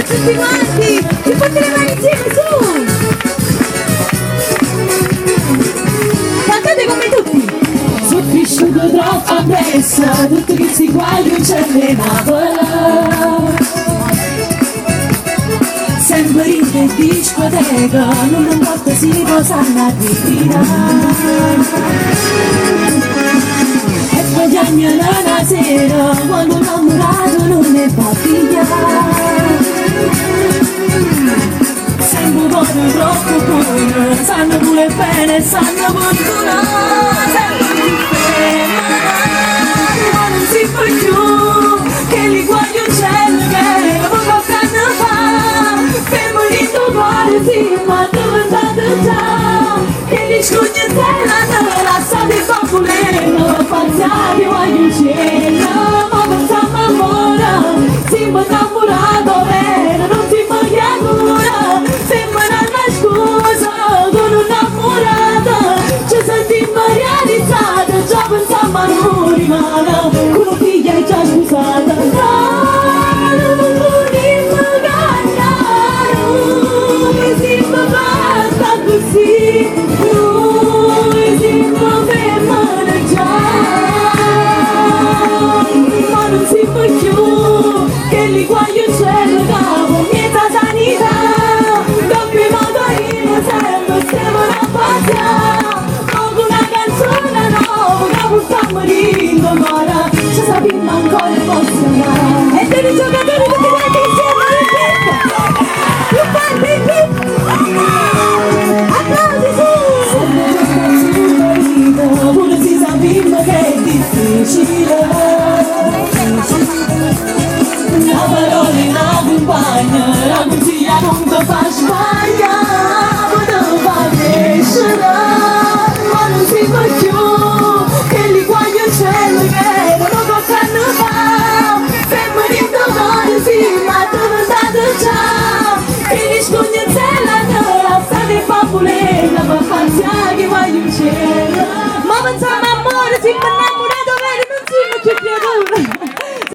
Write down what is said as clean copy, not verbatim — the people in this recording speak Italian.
Tutti quanti, ci fate le mani insieme, su! Cantate come tutti! Sono cresciuto troppo presto, tutto che si guaglia c'è una sempre in che discoteca, non importa si cosa e poi già la sera, quando un innamorato non ne fa pigliare. Sempre buono, troppo buono, sanno pure bene, sanno fortunare. Sempre più bene, ma non si fa più, che li guagli un cielo che non possono fare. Fermo di tuo cuore, sì, ma dove è andato già? Che li scugni in terra, la sa di popoleno, passati guagli un cielo, ma facciamo amore, si può innamorato, vero, non si può chiamare. Sembra una scusa con un'ammurata, ci sentimmo realizzate, già pensiamo a non rimane, con una figlia è già scusata. No, non vogliamo cambiare, che si basta così, noi siamo fermati già, ma non si può più, che li guaglio il cielo, capo, niente sanità. Una canzone nuova che portiamo rindo ancora, ci sappiamo ancora emozionare. E per i giocatori tutti quanti insieme più forte, applausi su! Pure si sappiamo che è difficile, la parola in accompagna, la consiglia non ti fa sbagliare. Ma non si fa più, che li guagli il cielo che non lo possono fare. Fermo di domani, sì, ma dove è stato già? Che li scugni in sella, la sta di popolena, ma fanzia che guagli il